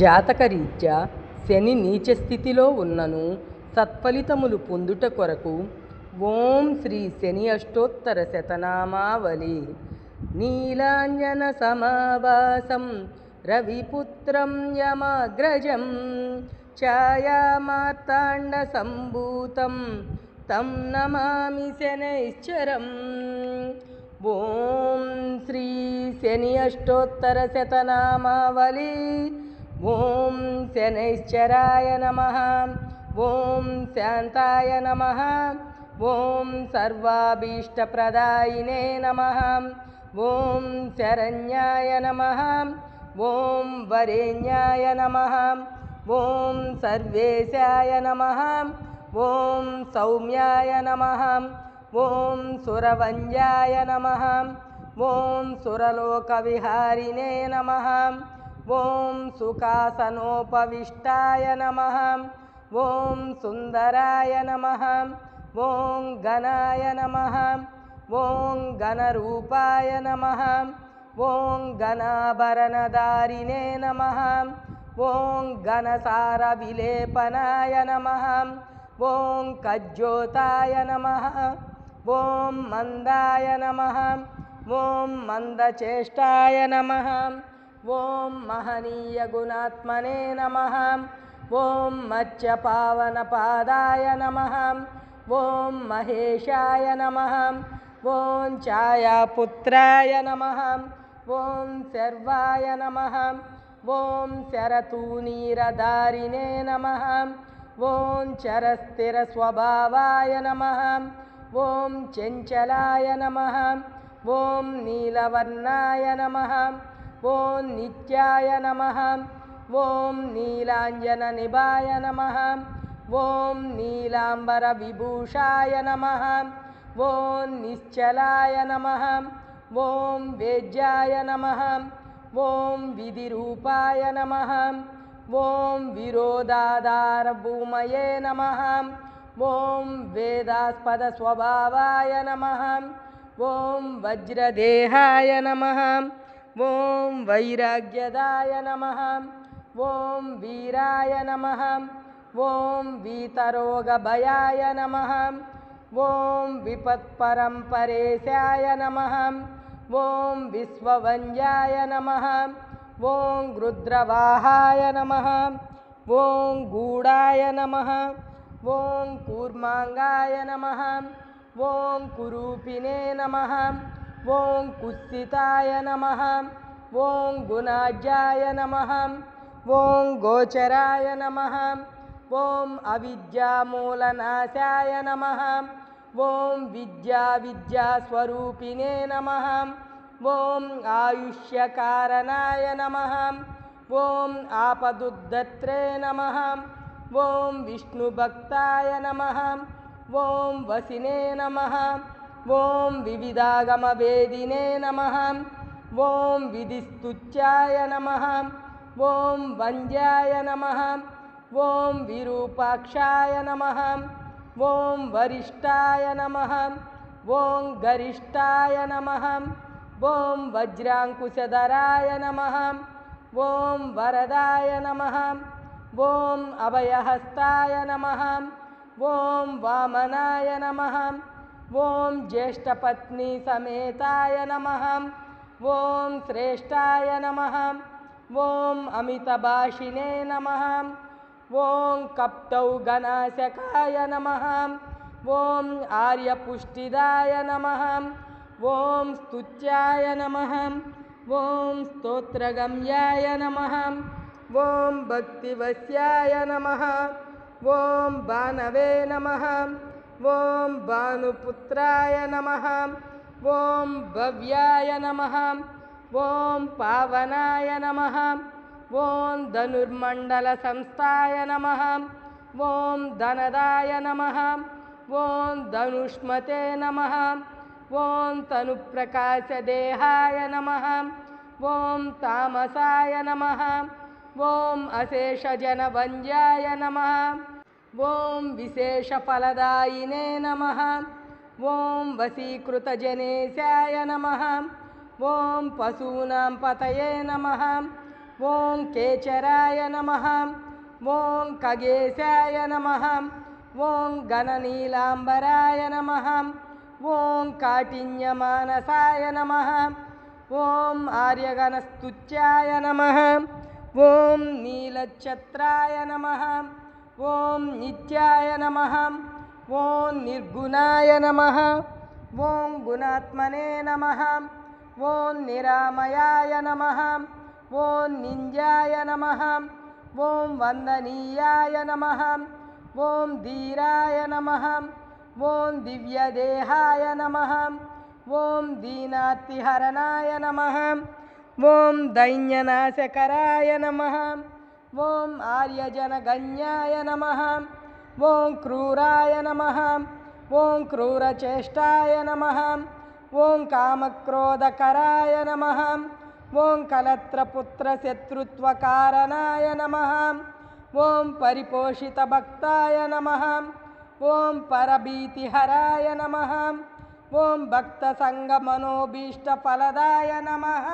జాతకరీత్యా శని నీచ స్థితిలో ఉన్నను సత్ఫలితములు పొందుట కొరకు ఓం శ్రీ శని అష్టోత్తర శతనామావళి. నీలాంజన సమాభాసం రవిపుత్రం యమాగ్రజం ఛాయామార్తాండ సంభూతం తం నమామి శనైశ్చరం. ఓం శ్రీ శని అష్టోత్తర శతనామావళి. ఓం శనైశ్చరాయ నమః. ఓం శాంతాయ నమః. ఓం సర్వాభీష్టప్రదాయినే నమః. ఓం శరణ్యాయ నమః. ఓం వరేణ్యాయ నమః. ఓం సర్వేశాయ నమః. ఓం సౌమ్యాయ నమః. ఓం సురవంద్యాయ నమః. ఓం సురలోకవిహారిణే నమః. ఓం సుఖాసనోపవిష్టాయ నమః. ఓం సుందరాయ నమః. ఓం గణాయ నమః. ఓం గణరూపాయ నమః. ఓం గణాభరణధారిణే నమః. ఓం గణసార విలేపనాయ నమః. ఓం కజ్జోతాయ నమః. ఓం మందాయ నమః. ఓం మందచేష్టాయ నమః. ఓం మహనీయ గుణాత్మనే నమః. ఓం మత్స్యపావనపాదాయ నమః. ఓం మహేశాయ నమః. ఓం ఛాయాపుత్రాయ నమః. ఓం శర్వాయ నమః. ఓం శరతూనీరధారిణే నమః. ఓం చరస్థిర స్వభావాయ నమః. ఓం చంచలాయ నమః. ఓం నీలవర్ణాయ నమః. ఓం నిత్యాయ నమః. ఓం నీలాంజన నిభాయ నమః. ఓం నీలాంబర విభూషాయ నమః. ఓం నిశ్చలాయ నమః. ఓం వేద్యాయ నమః. ఓం విధిరూపాయ నమః. ఓం విరోధాధార భూమయే నమః. ఓం వేదాస్పద స్వభావాయ నమః. ఓం వజ్రదేహాయ నమః. ఓం వైరాగ్యదాయ నమః. ఓం వీరాయ నమః. ఓం వీతరోగభయాయ నమః. ఓం విపత్పరంపరేశాయ నమః. ఓం విశ్వవంద్యాయ నమః. ఓం రుద్రవాహాయ నమః. ఓం గూఢాయ నమః. ఓం కూర్మాంగాయ నమః. ఓం కురూపిణే నమః. ఓం కుత్సితాయ నమః. ఓం గుణాఢ్యాయ నమః. ఓం గోచరాయ నమః. ఓం అవిద్యామూలనాశాయ నమః. ఓం విద్యాస్వరూపిణే నమః. ఓం ఆయుష్యకారణాయ నమః. ఓం ఆపదుద్దత్రే నమః. ఓం విష్ణుభక్తాయ నమః. ఓం వసినే నమః. ఓం వివిధాగమవేదినే నమః. ఓం విధిస్తుత్యాయ నమః. ఓం వంద్యాయ నమః. ఓం విరూపాక్షాయ నమః. ఓం వరిష్టాయ నమః. ఓం గరిష్టాయ నమః. ఓం వజ్రాంకుశధరాయ నమః. ఓం వరదాయ నమః. ఓం అభయహస్తాయ నమః. ఓం వామనాయ నమః. ఓం జ్యేష్ఠపత్ని సమేతాయ నమః. ఓం శ్రేష్టాయ నమః. ఓం అమితభాషిణే నమః. ఓం కప్తౌ గణాశకాయ నమః. ఓం ఆర్యపుష్టిదాయ నమః. ఓం స్తుత్యాయ నమః. ఓం స్తోత్రగమ్యాయ నమః. ఓం భక్తివశ్యాయ నమః. ఓం భానవే నమః. ఓం భానుపుత్రాయ నమః. ఓం భవ్యాయ నమః. ఓం పావనాయ నమః. ఓం ధనుర్మండల సంస్థాయ నమః. ఓం ధనదాయ నమః. ఓం ధనుష్మతే నమః. ఓం తనుప్రకాశదేహాయ నమః. ఓం తామసాయ నమః. ఓం అశేషజనవంద్యాయ నమః. ఓం విశేషఫలదాయినే నమః. ఓం వశీకృతజనేశాయ నమః. ఓం పశూనాం పతయే నమః. ఓం కేచరాయ నమః ఓం ఖగేశాయ నమః ఓం గణనీలాంబరాయ నమః ఓం కాఠిన్యమానసాయ నమః ఓం ఆర్యగణస్తుత్యాయ నమః ఓం నీలఛత్రాయ నమః ఓం నిత్యాయ నమః ఓం నిర్గుణాయ నమః ఓం గుణాత్మనే నమః ఓం నిరామయాయ నమః ఓం నింజాయ నమః ఓం వందనీయాయ నమః ఓం ధీరాయ నమః ఓం దివ్యదేహాయ నమః ఓం దీనార్తిహరణాయ నమః ఓం దైన్యనాశకరాయ నమః ఓం ఆర్యజనగణ్యాయ నమః ఓం క్రూరాయ నమః ఓం క్రూరచేష్టాయ నమః ఓం కామక్రోధకరాయ నమః ఓం కలత్రపుత్రశత్రుత్వకారణాయ నమః ఓం పరిపోషితభక్తాయ నమః ఓం పరభీతిహరాయ నమః ఓం భక్తసంగమనోభీష్టఫలదాయ నమః.